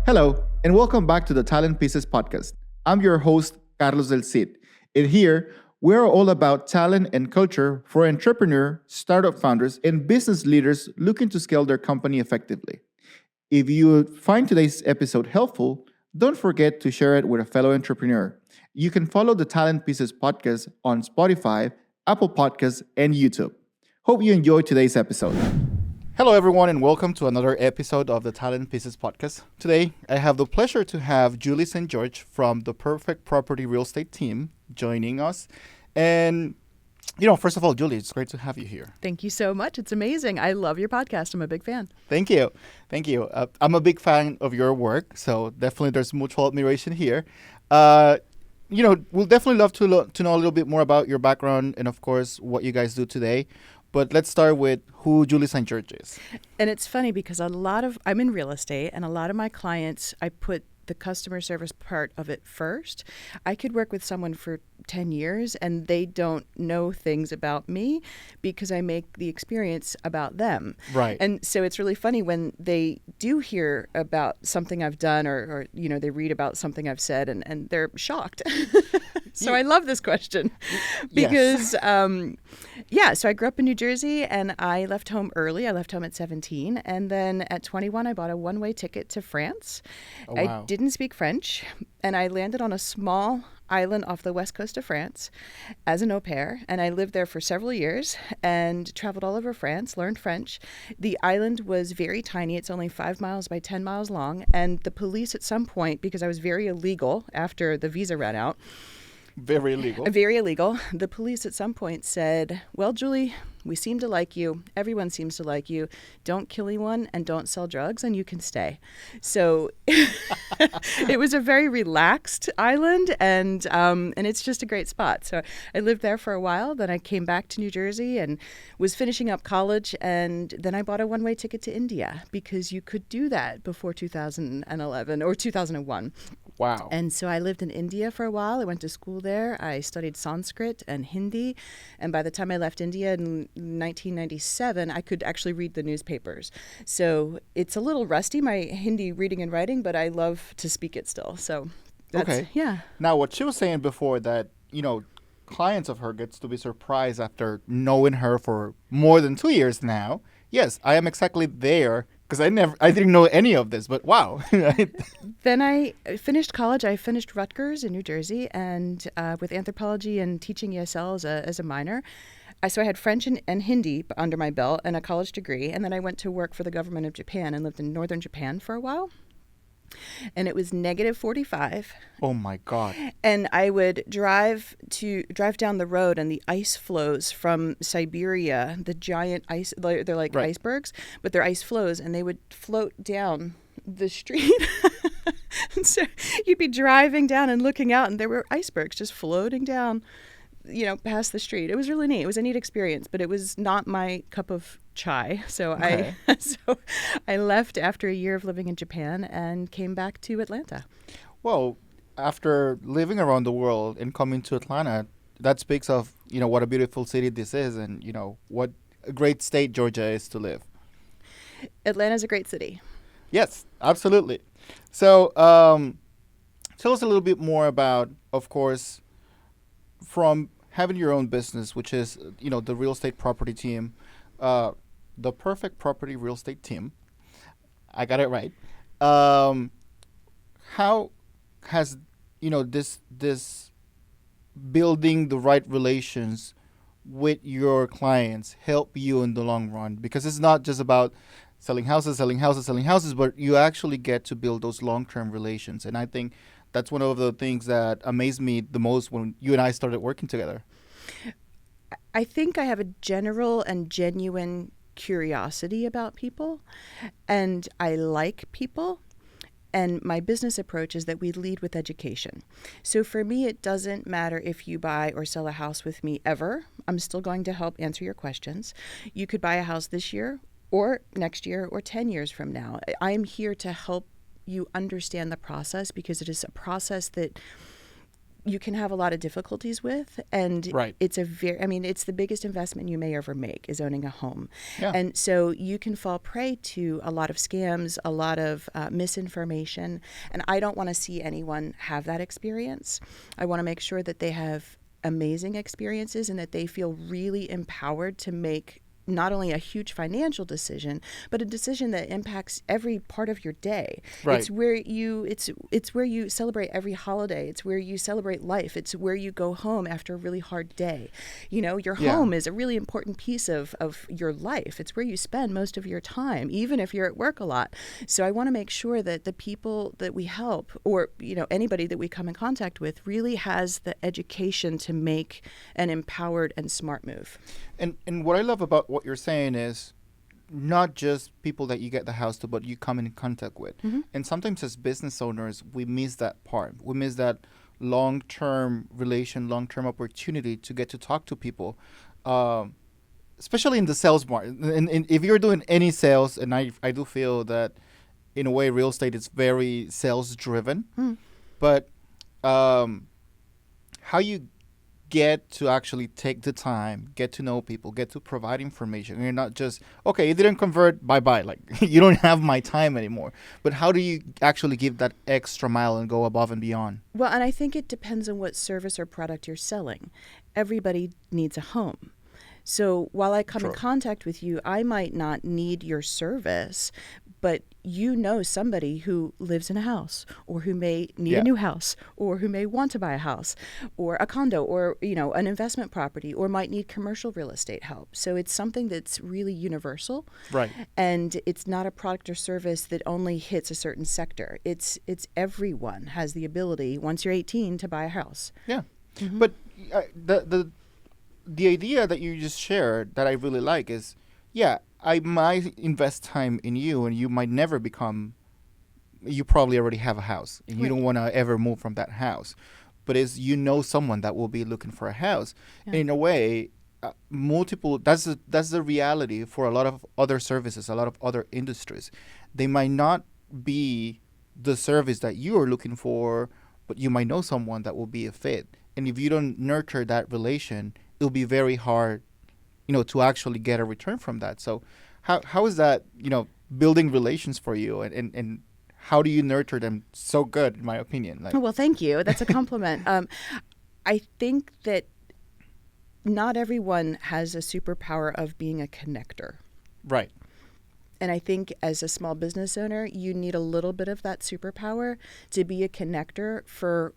Hello, and welcome back to the Talent Pieces podcast. I'm your host, Carlos Delcid. And here, we're all about talent and culture for entrepreneur, startup founders, and business leaders looking to scale their company effectively. If you find today's episode helpful, don't forget to share it with a fellow entrepreneur. You can follow the Talent Pieces podcast on Spotify, Apple Podcasts, and YouTube. Hope you enjoyed today's episode. Hello, everyone, and welcome to another episode of the Talent Pieces podcast. Today, I have the pleasure to have Juli St George from the Perfect Property Real Estate team joining us. And, first of all, Juli, it's great to have you here. Thank you so much. It's amazing. I love your podcast. I'm a big fan. Thank you. Thank you. I'm a big fan of your work, so definitely there's mutual admiration here. We'll definitely love to know a little bit more about your background and, of course, what you guys do today. But let's start with who Juli St George is. And it's funny because I'm in real estate, and a lot of my clients, I put the customer service part of it first. I could work with someone for 10 years and they don't know things about me because I make the experience about them. Right. And so it's really funny when they do hear about something I've done or they read about something I've said and they're shocked. So I love this question because, so I grew up in New Jersey and I left home early. I left home at 17. And then at 21, I bought a one-way ticket to France. Oh, wow. I didn't speak French, and I landed on a small island off the west coast of France as an au pair, and I lived there for several years and traveled all over France, learned French. The island was very tiny. It's only 5 miles by 10 miles long, and the police at some point, because I was very illegal after the visa ran out, Very illegal. Very illegal. The police at some point said, well, Juli, we seem to like you. Everyone seems to like you. Don't kill anyone and don't sell drugs and you can stay. So it was a very relaxed island and it's just a great spot. So I lived there for a while. Then I came back to New Jersey and was finishing up college. And then I bought a one-way ticket to India because you could do that before 2011 or 2001. Wow. And so I lived in India for a while. I went to school there. I studied Sanskrit and Hindi. And by the time I left India in 1997, I could actually read the newspapers. So it's a little rusty, my Hindi reading and writing, but I love to speak it still. So that's, okay. Yeah. Now, what she was saying before that, clients of her gets to be surprised after knowing her for more than 2 years now. Yes, I am exactly there. Because I didn't know any of this, but wow. Then I finished college. I finished Rutgers in New Jersey and with anthropology and teaching ESL as a minor. So I had French and Hindi under my belt and a college degree. And then I went to work for the government of Japan and lived in northern Japan for a while. And it was negative 45. Oh my God. And I would drive down the road and the ice floes from Siberia, the giant ice, they're like right. icebergs, but they're ice floes and they would float down the street. And so you'd be driving down and looking out and there were icebergs just floating down, past the street. It was really neat. It was a neat experience, but it was not my cup of chai. So okay. I left after a year of living in Japan and came back to Atlanta. Well, after living around the world and coming to Atlanta, that speaks of, what a beautiful city this is and, what a great state Georgia is to live. Atlanta's a great city. Yes, absolutely. So tell us a little bit more about, of course, from having your own business, which is, the real estate property team, the Perfect Property Real Estate team. I got it right. How has, this building the right relations with your clients help you in the long run? Because it's not just about selling houses, but you actually get to build those long-term relations. And I think that's one of the things that amazed me the most when you and I started working together. I think I have a general and genuine curiosity about people, and I like people. And my business approach is that we lead with education. So for me, it doesn't matter if you buy or sell a house with me ever. I'm still going to help answer your questions. You could buy a house this year or next year or 10 years from now. I am here to help you understand the process because it is a process that you can have a lot of difficulties with, and Right. it's it's the biggest investment you may ever make is owning a home. Yeah. And so you can fall prey to a lot of scams, a lot of misinformation, and I don't want to see anyone have that experience. I want to make sure that they have amazing experiences and that they feel really empowered to make not only a huge financial decision, but a decision that impacts every part of your day. Right. It's where you celebrate every holiday. It's where you celebrate life. It's where you go home after a really hard day. Your Yeah. home is a really important piece of your life. It's where you spend most of your time, even if you're at work a lot. So I want to make sure that the people that we help, or anybody that we come in contact with, really has the education to make an empowered and smart move. And what I love about what you're saying is not just people that you get the house to, but you come in contact with. Mm-hmm. And sometimes as business owners, we miss that part. We miss that long-term relation, long-term opportunity to get to talk to people, especially in the sales market. And if you're doing any sales, and I do feel that in a way real estate is very sales-driven, but how you get to actually take the time, get to know people, get to provide information. And you're not just, okay, it didn't convert, bye-bye. Like, you don't have my time anymore. But how do you actually give that extra mile and go above and beyond? Well, and I think it depends on what service or product you're selling. Everybody needs a home. So while I come in True. contact with you, I might not need your service, but somebody who lives in a house, or who may need Yeah. a new house, or who may want to buy a house or a condo, or an investment property, or might need commercial real estate help. So it's something that's really universal. Right. And it's not a product or service that only hits a certain sector. It's everyone has the ability, once you're 18, to buy a house. Yeah. But the idea that you just shared that I really like is, yeah, I might invest time in you, and you might never become, you probably already have a house and you Right. don't want to ever move from that house. But is someone that will be looking for a house. Yeah. In a way, that's the reality for a lot of other services, a lot of other industries. They might not be the service that you are looking for, but you might know someone that will be a fit. And if you don't nurture that relation, it'll be very hard, to actually get a return from that. So how is that, building relations for you, and how do you nurture them so good, in my opinion? Like, Oh, well, thank you. That's a compliment. I think that not everyone has a superpower of being a connector. right. And I think as a small business owner, you need a little bit of that superpower to be a connector for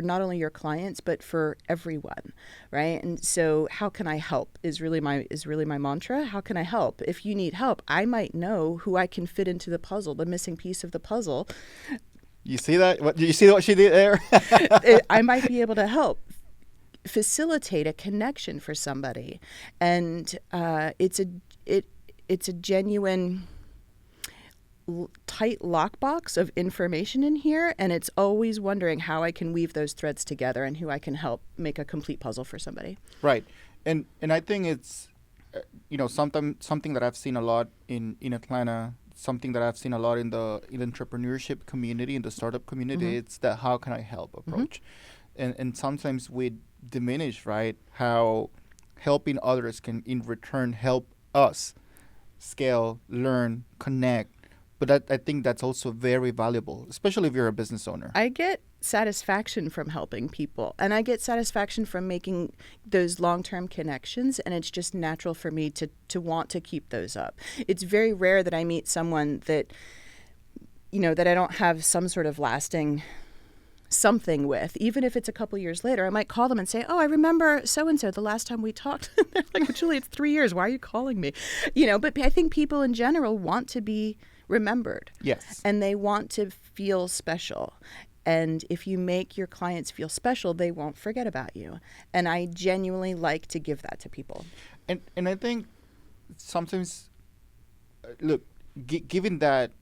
not only your clients, but for everyone, right? And so how can I help is really my mantra. How can I help? If you need help, I might know who I can fit into the puzzle, the missing piece of the puzzle. You see that? You see what she did there? I might be able to help facilitate a connection for somebody. And it's a genuine tight lockbox of information in here, and it's always wondering how I can weave those threads together and who I can help make a complete puzzle for somebody. Right. And I think it's something that I've seen a lot in Atlanta, something that I've seen a lot in the entrepreneurship community, in the startup community. Mm-hmm. It's the how can I help approach. And sometimes we diminish, right, how helping others can in return help us scale, learn, connect. But I think that's also very valuable, especially if you're a business owner. I get satisfaction from helping people, and I get satisfaction from making those long-term connections, and it's just natural for me to want to keep those up. It's very rare that I meet someone that that I don't have some sort of lasting something with. Even if it's a couple years later, I might call them and say, oh, I remember so-and-so the last time we talked. They're like, Julie, it's 3 years. Why are you calling me? But I think people in general want to be remembered. Yes. And they want to feel special. And if you make your clients feel special, they won't forget about you. And I genuinely like to give that to people. And I think sometimes, look, given that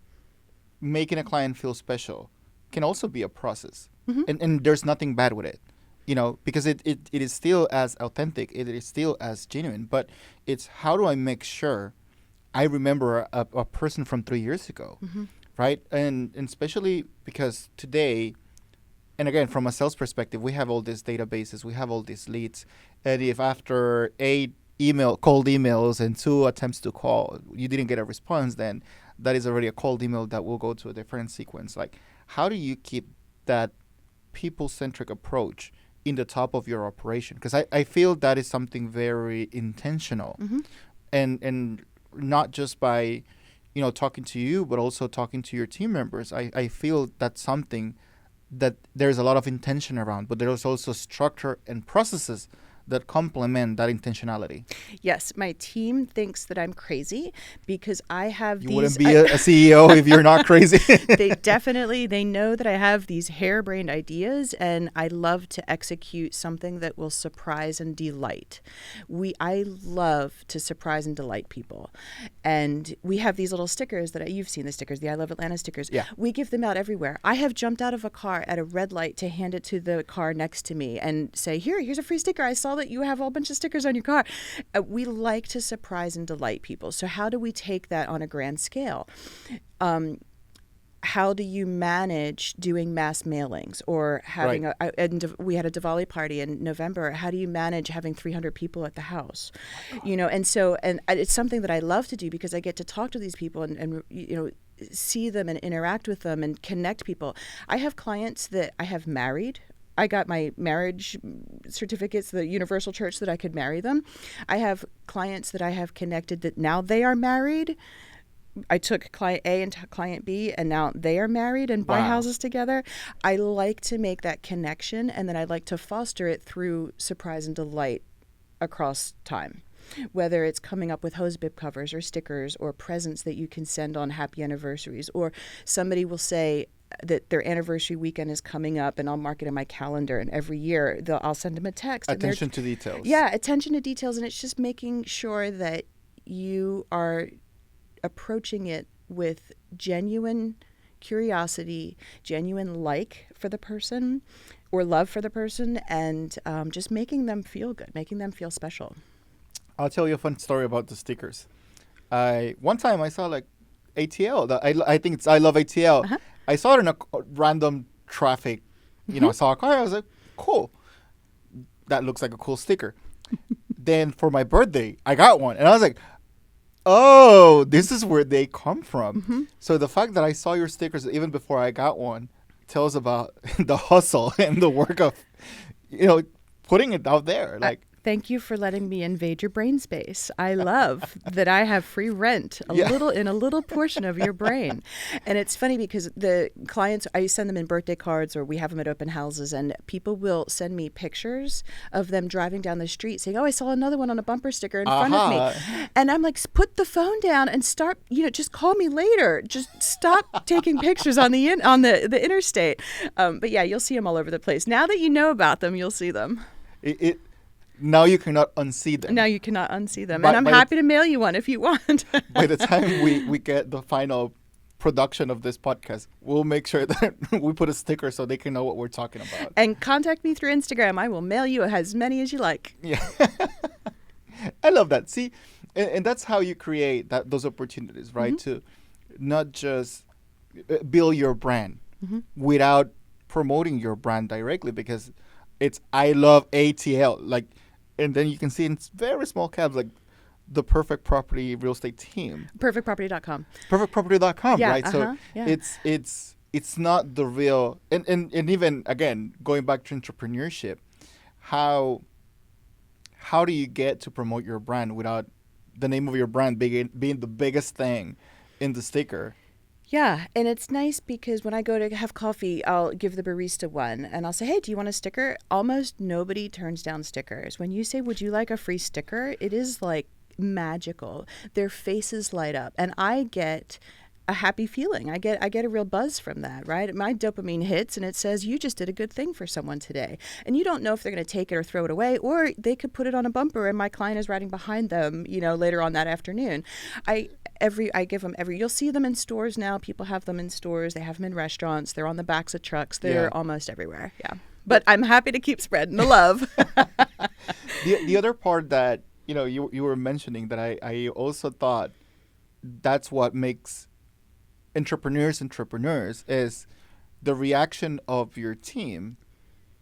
making a client feel special can also be a process. Mm-hmm. And there's nothing bad with it, because it is still as authentic, it is still as genuine, but it's how do I make sure I remember a person from 3 years ago, Mm-hmm. right? And especially because today, and again, from a sales perspective, we have all these databases, we have all these leads, and if after 8 cold emails and 2 attempts to call, you didn't get a response, then that is already a cold email that will go to a different sequence. Like, how do you keep that people-centric approach in the top of your operation? Because I feel that is something very intentional, and not just by talking to you, but also talking to your team members. I feel that's something that there's a lot of intention around, but there's also structure and processes that complement that intentionality. Yes, my team thinks that I'm crazy because I have You these. wouldn't be a CEO if you're not crazy. They know that I have these harebrained ideas, and I love to execute something that will surprise and delight. I love to surprise and delight people, and we have these little stickers that you've seen, the stickers, the I Love Atlanta stickers. Yeah. We give them out everywhere. I have jumped out of a car at a red light to hand it to the car next to me and say, here's a free sticker. I saw that you have a whole bunch of stickers on your car. We like to surprise and delight people. So how do we take that on a grand scale? How do you manage doing mass mailings or having Right. we had a Diwali party in November. How do you manage having 300 people at the house? And it's something that I love to do because I get to talk to these people and see them and interact with them and connect people. I have clients that I have married. I got my marriage certificates, the universal church, that I could marry them. I have clients that I have connected that now they are married. I took client A and client B, and now they are married and buy houses together. I like to make that connection, and then I like to foster it through surprise and delight across time. Whether it's coming up with hose bib covers or stickers or presents that you can send on happy anniversaries, or somebody will say that their anniversary weekend is coming up and I'll mark it in my calendar, and every year I'll send them a text. Attention to details. Yeah, attention to details, and it's just making sure that you are approaching it with genuine curiosity, genuine like for the person or love for the person, and just making them feel good, making them feel special. I'll tell you a fun story about the stickers. One time I saw like ATL. I think it's I Love ATL. Uh-huh. I saw it in a random traffic. I saw a car. I was like, cool. That looks like a cool sticker. Then for my birthday, I got one, and I was like, oh, this is where they come from. So the fact that I saw your stickers even before I got one tells about the hustle and the work of, putting it out there. Like, Thank you for letting me invade your brain space. I love that I have free rent in a little portion of your brain. And it's funny because the clients, I send them in birthday cards or we have them at open houses, and people will send me pictures of them driving down the street saying, oh, I saw another one on a bumper sticker in front of me. And I'm like, put the phone down and start, just call me later. Just stop taking pictures on the interstate. But yeah, you'll see them all over the place. Now that you know about them, you'll see them. Now you cannot unsee them. Now you cannot unsee them. And I'm happy to mail you one if you want. By the time we get the final production of this podcast, we'll make sure that we put a sticker so they can know what we're talking about. And contact me through Instagram. I will mail you as many as you like. Yeah. I love that. See, and that's how you create those opportunities, right? To not just build your brand without promoting your brand directly, because it's I Love ATL. Like, and then you can see in very small caps, like the Perfect Property Real Estate Team. Perfectproperty.com. Perfectproperty.com, Yeah, right? So it's not the real, and even again going back to entrepreneurship, how do you get to promote your brand without the name of your brand being the biggest thing in the sticker? Yeah, and it's nice because when I go to have coffee, I'll give the barista one and I'll say, hey, do you want a sticker? Almost nobody turns down stickers. When you say, would you like a free sticker? It is like magical. Their faces light up, and I get a happy feeling. I get a real buzz from that, right? My dopamine hits and it says, you just did a good thing for someone today. And you don't know if they're going to take it or throw it away, or they could put it on a bumper and my client is riding behind them, later on that afternoon. I give them you'll see them in stores now. People have them in stores. They have them in restaurants. They're on the backs of trucks. They're almost everywhere. Yeah. But I'm happy to keep spreading the love. The other part that, you were mentioning that I also thought that's what makes entrepreneurs is the reaction of your team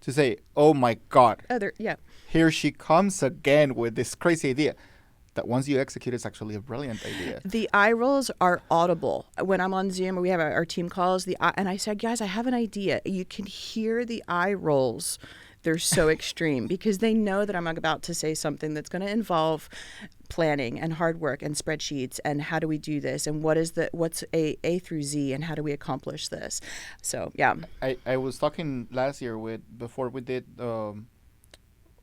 to say, oh my God, Yeah. here she comes again with this crazy idea. That once you execute, it's actually a brilliant idea. The eye rolls are audible. When I'm on Zoom or we have our team calls, and I said, guys, I have an idea. You can hear the eye rolls. They're so extreme because they know that I'm about to say something that's going to involve planning and hard work and spreadsheets and how do we do this and what's A through Z and how do we accomplish this. So, yeah. I was talking last year before we did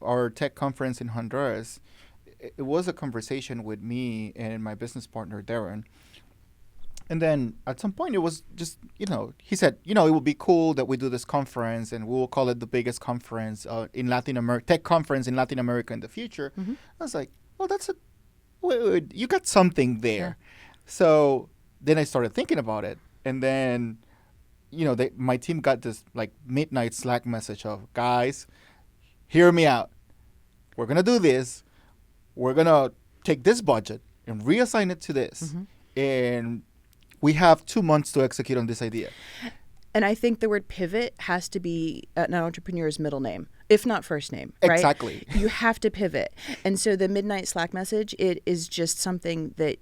our tech conference in Honduras. It was a conversation with me and my business partner, Darren. And then at some point it was just, he said, it would be cool that we do this conference and we will call it the biggest conference in Latin America, tech conference in Latin America in the future. Mm-hmm. I was like, well, wait, you got something there. Yeah. So then I started thinking about it. And then, my team got this like midnight Slack message of, guys, hear me out. We're going to do this. We're going to take this budget and reassign it to this. Mm-hmm. And we have 2 months to execute on this idea. And I think the word pivot has to be an entrepreneur's middle name, if not first name, right? Exactly. You have to pivot. And so the midnight Slack message, it is just something that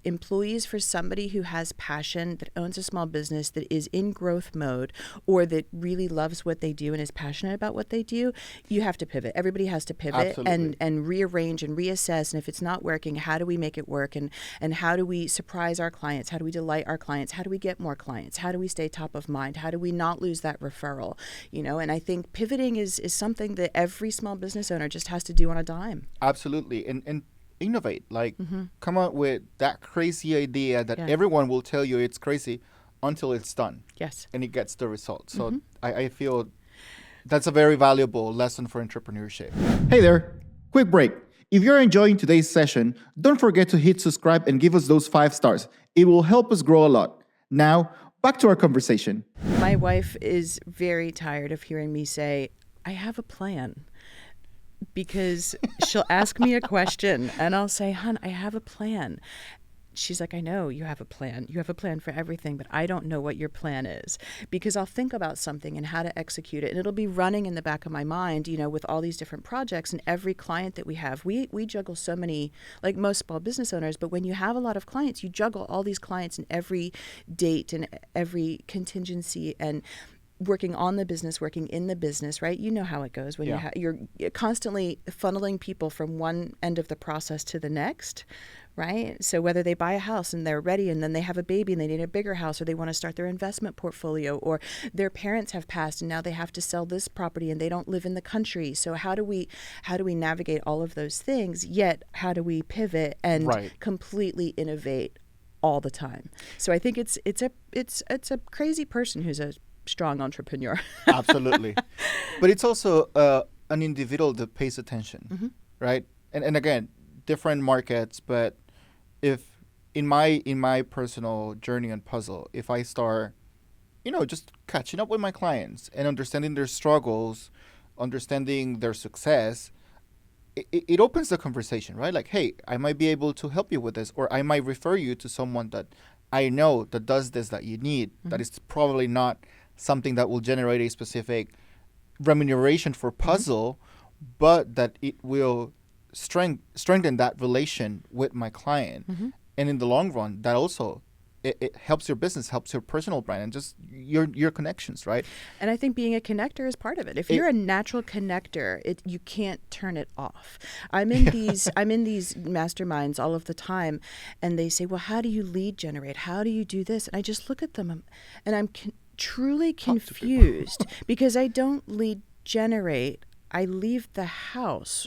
employees, for somebody who has passion, that owns a small business, that is in growth mode, or that really loves what they do and is passionate about what they do, you have to pivot. Everybody has to pivot and rearrange and reassess. And if it's not working, how do we make it work? And how do we surprise our clients? How do we delight our clients? How do we get more clients? How do we stay top of mind? How do we not lose that referral? And I think pivoting is something that every small business owner just has to do on a dime. Absolutely. And innovate, come up with that crazy idea that everyone will tell you it's crazy until it's done. Yes. And it gets the result. So I feel that's a very valuable lesson for entrepreneurship. Hey there, quick break. If you're enjoying today's session, don't forget to hit subscribe and give us those 5 stars. It will help us grow a lot. Now, back to our conversation. My wife is very tired of hearing me say, I have a plan. Because she'll ask me a question and I'll say, hon, I have a plan. She's like, I know you have a plan. You have a plan for everything, but I don't know what your plan is. Because I'll think about something and how to execute it. And it'll be running in the back of my mind, with all these different projects and every client that we have. We juggle so many, like most small business owners, but when you have a lot of clients, you juggle all these clients and every date and every contingency and working on the business, working in the business, right? You know how it goes when you're constantly funneling people from one end of the process to the next, right? So whether they buy a house and they're ready and then they have a baby and they need a bigger house, or they want to start their investment portfolio, or their parents have passed and now they have to sell this property and they don't live in the country. So how do we navigate all of those things, yet how do we pivot and completely innovate all the time? So I think it's a crazy person who's a strong entrepreneur. Absolutely. But it's also an individual that pays attention, right? And again, different markets, but if in my personal journey and puzzle, if I start, just catching up with my clients and understanding their struggles, understanding their success, it opens the conversation, right? Like, hey, I might be able to help you with this, or I might refer you to someone that I know that does this that you need, that is probably not something that will generate a specific remuneration for puzzle, but that it will strengthen that relation with my client. And in the long run, that also it helps your business, helps your personal brand, and just your connections, right? And I think being a connector is part of it. If you're a natural connector, you can't turn it off. I'm in these masterminds all of the time, and they say, well, how do you lead generate? How do you do this? And I just look at them and I'm truly confused because I don't lead generate. I leave the house.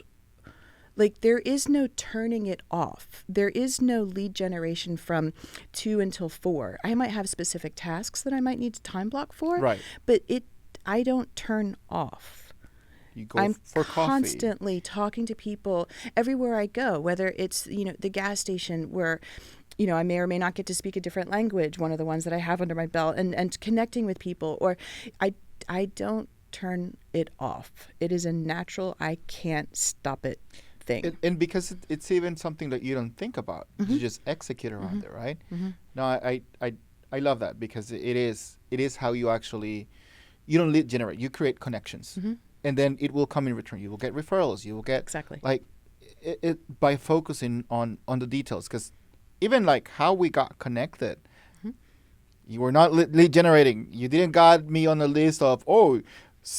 Like, there is no turning it off. There is no lead generation from 2 until 4. I might have specific tasks that I might need to time block for, but I don't turn off. You go I'm for coffee. Constantly talking to people everywhere I go, whether it's, the gas station where, I may or may not get to speak a different language, one of the ones that I have under my belt, and connecting with people, or I don't turn it off. It is a natural, I can't stop it thing. And because it's even something that you don't think about, you just execute around it, right? Now, I I love that because it is how you actually, you don't lead generate, you create connections, and then it will come in return. You will get referrals. You will get Exactly. like it by focusing on the details. Because even like how we got connected, you were not lead generating. You didn't got me on the list of, oh,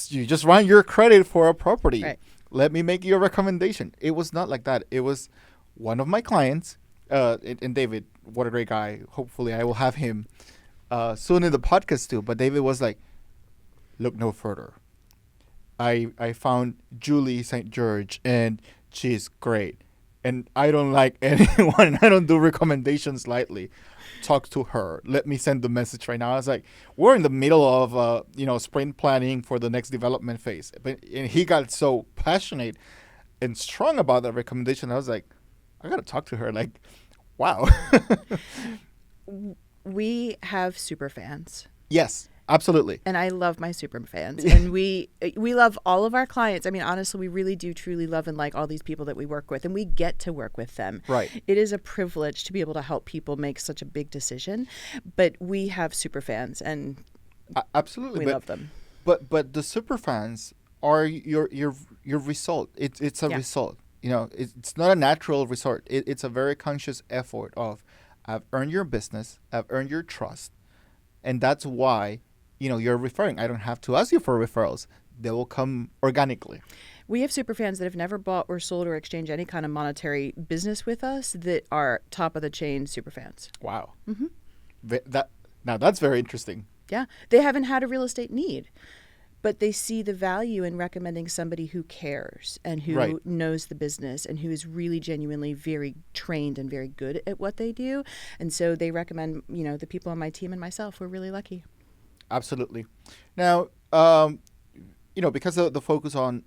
you just ran your credit for a property. Right. Let me make you a recommendation. It was not like that. It was one of my clients, and David, what a great guy. Hopefully, I will have him soon in the podcast too. But David was like, look no further. I found Juli St George, and she's great. And I don't like anyone. I don't do recommendations lightly. Talk to her. Let me send the message right now. I was like, we're in the middle of sprint planning for the next development phase. And he got so passionate and strong about that recommendation. I was like, I gotta talk to her. Like, wow. We have super fans. Yes, absolutely. And I love my super fans. And we love all of our clients. I mean, honestly, we really do truly love and like all these people that we work with, and we get to work with them. Right. It is a privilege to be able to help people make such a big decision. But we have super fans, and Absolutely. we love them. But the super fans are your result. It's a result. It's not a natural result. It's a very conscious effort of, I've earned your business, I've earned your trust, and that's why you're referring. I don't have to ask you for referrals. They will come organically. We have super fans that have never bought or sold or exchanged any kind of monetary business with us that are top of the chain super fans. Wow. Now that's very interesting. Yeah. They haven't had a real estate need, but they see the value in recommending somebody who cares and who knows the business and who is really genuinely very trained and very good at what they do. And so they recommend, the people on my team and myself. We're really lucky. Absolutely. Now, because the focus on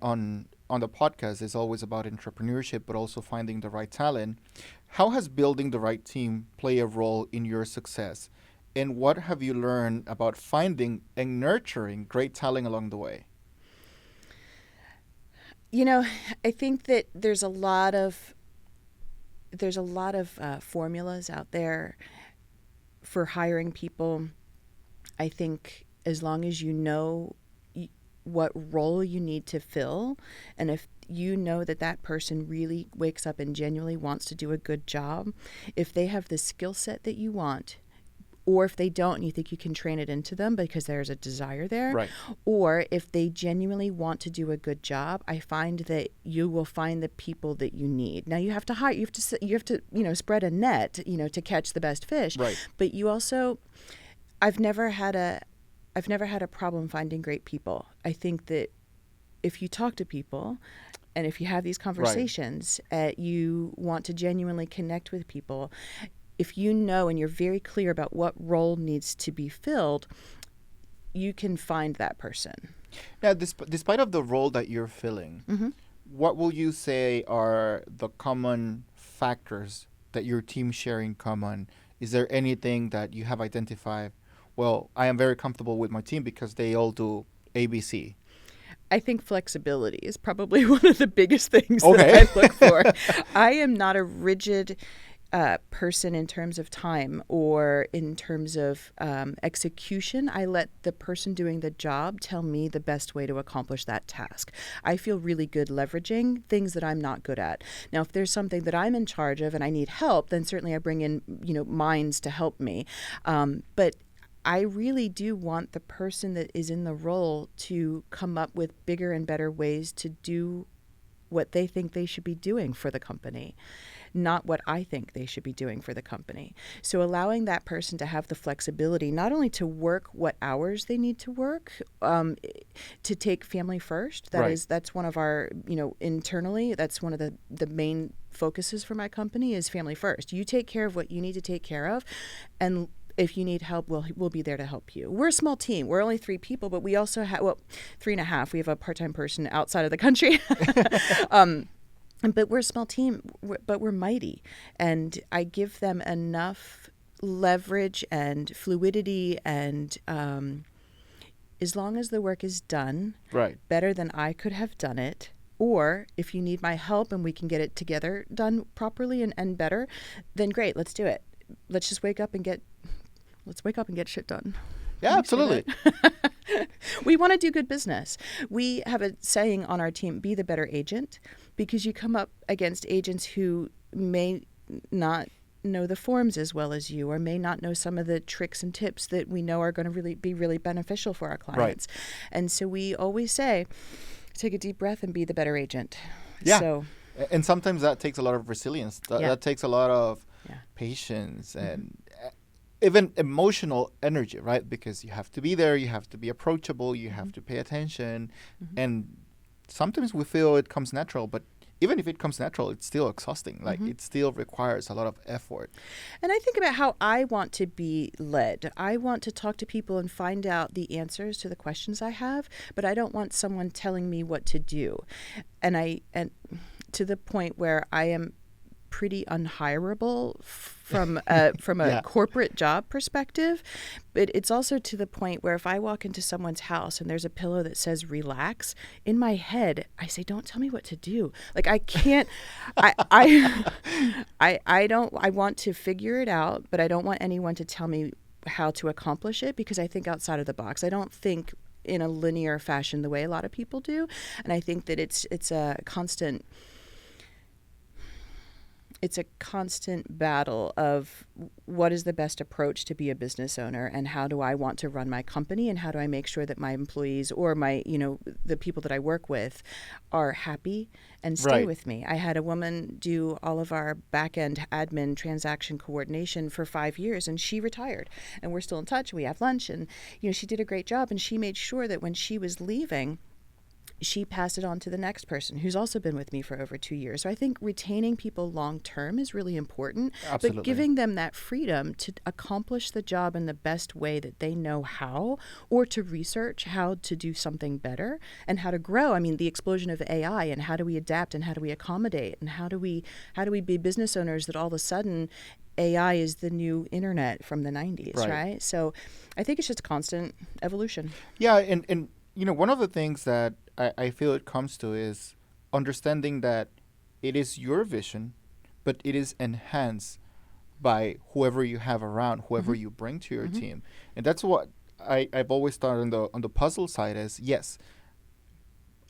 the podcast is always about entrepreneurship, but also finding the right talent, how has building the right team play a role in your success? And what have you learned about finding and nurturing great talent along the way? I think that there's a lot of formulas out there for hiring people. I think as long as you know what role you need to fill, and if you know that person really wakes up and genuinely wants to do a good job, if they have the skill set that you want, or if they don't and you think you can train it into them because there's a desire there, right, or if they genuinely want to do a good job, I find that you will find the people that you need. Now you have to hire, you have to spread a net, to catch the best fish. Right. But you also, I've never had a problem finding great people. I think that if you talk to people and if you have these conversations, you want to genuinely connect with people. If you know and you're very clear about what role needs to be filled, you can find that person. Now, despite of the role that you're filling, what will you say are the common factors that your team share in common? Is there anything that you have identified? Well, I am very comfortable with my team because they all do ABC. I think flexibility is probably one of the biggest things that I look for. I am not a rigid person in terms of time or in terms of execution. I let the person doing the job tell me the best way to accomplish that task. I feel really good leveraging things that I'm not good at. Now, if there's something that I'm in charge of and I need help, then certainly I bring in, minds to help me. But I really do want the person that is in the role to come up with bigger and better ways to do what they think they should be doing for the company, not what I think they should be doing for the company. So allowing that person to have the flexibility, not only to work what hours they need to work, to take family first. That's one of our, internally, that's one of the main focuses for my company is family first. You take care of what you need to take care of, and if you need help, we'll be there to help you. We're a small team. We're only 3 people, but we also have, 3.5. We have a part-time person outside of the country. But we're a small team, but we're mighty. And I give them enough leverage and fluidity, and as long as the work is done better than I could have done it, or if you need my help and we can get it together done properly and better, then great, let's do it. Let's just wake up and get let's wake up and get shit done. Yeah, absolutely. We want to do good business. We have a saying on our team, be the better agent, because you come up against agents who may not know the forms as well as you, or may not know some of the tricks and tips that we know are going to be really beneficial for our clients. Right. And so we always say, take a deep breath and be the better agent. Yeah. So, and sometimes that takes a lot of resilience. That takes a lot of patience and even emotional energy, right? Because you have to be there, you have to be approachable, you have to pay attention. And sometimes we feel it comes natural, but even if it comes natural, it's still exhausting. Like it still requires a lot of effort. And I think about how I want to be led. I want to talk to people and find out the answers to the questions I have, but I don't want someone telling me what to do. And to the point where I am pretty unhireable from a corporate job perspective, but it's also to the point where if I walk into someone's house and there's a pillow that says relax, in my head I say, don't tell me what to do. Like I can't I want to figure it out, but I don't want anyone to tell me how to accomplish it, because I think outside of the box. I don't think in a linear fashion the way a lot of people do, and I think that it's a constant battle of what is the best approach to be a business owner, and how do I want to run my company, and how do I make sure that my employees or my, the people that I work with are happy and stay with me. I had a woman do all of our back-end admin transaction coordination for 5 years, and she retired, and we're still in touch. We have lunch, and she did a great job, and she made sure that when she was leaving, she passed it on to the next person who's also been with me for over 2 years. So I think retaining people long term is really important. Absolutely. But giving them that freedom to accomplish the job in the best way that they know how, or to research how to do something better and how to grow. I mean, the explosion of AI, and how do we adapt, and how do we accommodate, and how do we be business owners that all of a sudden AI is the new internet from the 90s, right? So I think it's just constant evolution. Yeah, and one of the things that I feel it comes to is understanding that it is your vision, but it is enhanced by whoever you have around, whoever you bring to your team. And that's what I've always thought on the puzzle side is, yes,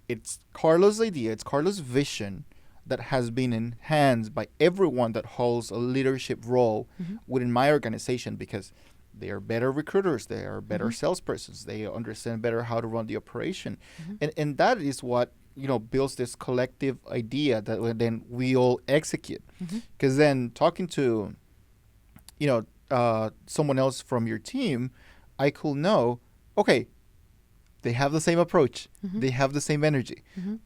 it's Carlos' idea, it's Carlos' vision that has been enhanced by everyone that holds a leadership role within my organization, because they are better recruiters, they are better salespersons, they understand better how to run the operation. And that is what, builds this collective idea that then we all execute. Because then talking to, someone else from your team, I could know, okay, they have the same approach, they have the same energy.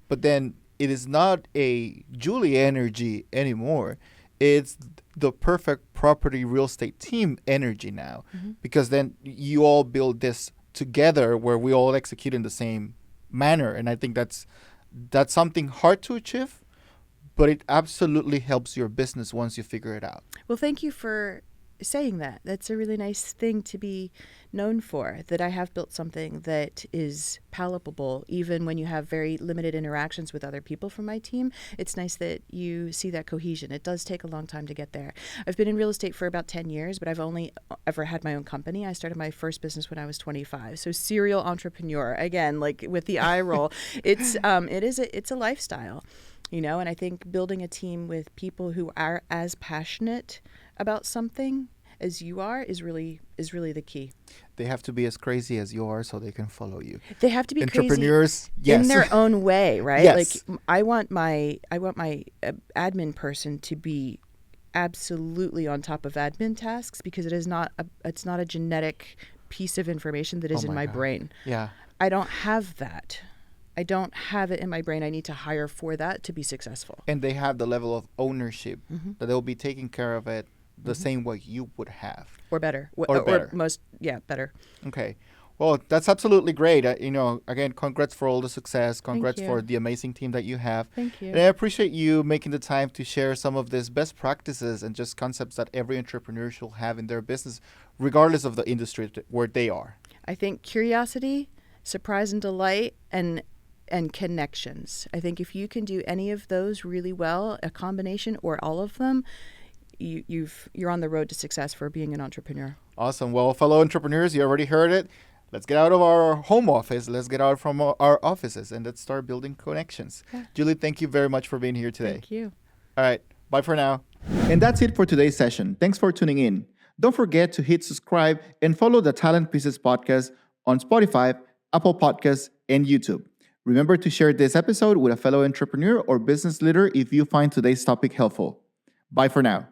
But then it is not a Juli energy anymore. It's the perfect property real estate team energy now, because then you all build this together where we all execute in the same manner. And I think that's something hard to achieve, but it absolutely helps your business once you figure it out. Well, thank you for saying that. That's a really nice thing to be known for, that I have built something that is palatable even when you have very limited interactions with other people from my team. It's nice that you see that cohesion. It does take a long time to get there. I've been in real estate for about 10 years, but I've only ever had my own company. I started my first business when I was 25. So serial entrepreneur, again, like with the eye roll. It's a lifestyle, and I think building a team with people who are as passionate about something as you are is really the key. They have to be as crazy as you are so they can follow you. They have to be entrepreneurs, crazy in their own way, right? Yes. Like I want my admin person to be absolutely on top of admin tasks, because it's not a genetic piece of information that is in my brain. Yeah. I don't have that. I don't have it in my brain. I need to hire for that to be successful. And they have the level of ownership that they'll be taking care of it the same way you would have. Or better. Or better. Better. Okay. Well, that's absolutely great. Again, congrats for all the success. Congrats for the amazing team that you have. Thank you. And I appreciate you making the time to share some of these best practices and just concepts that every entrepreneur should have in their business, regardless of the industry where they are. I think curiosity, surprise and delight, and connections. I think if you can do any of those really well, a combination or all of them, you're on the road to success for being an entrepreneur. Awesome. Well, fellow entrepreneurs, you already heard it. Let's get out of our home office. Let's get out from our offices and let's start building connections. Yeah. Julie, thank you very much for being here today. Thank you. All right. Bye for now. And that's it for today's session. Thanks for tuning in. Don't forget to hit subscribe and follow the Talent Pieces podcast on Spotify, Apple Podcasts, and YouTube. Remember to share this episode with a fellow entrepreneur or business leader if you find today's topic helpful. Bye for now.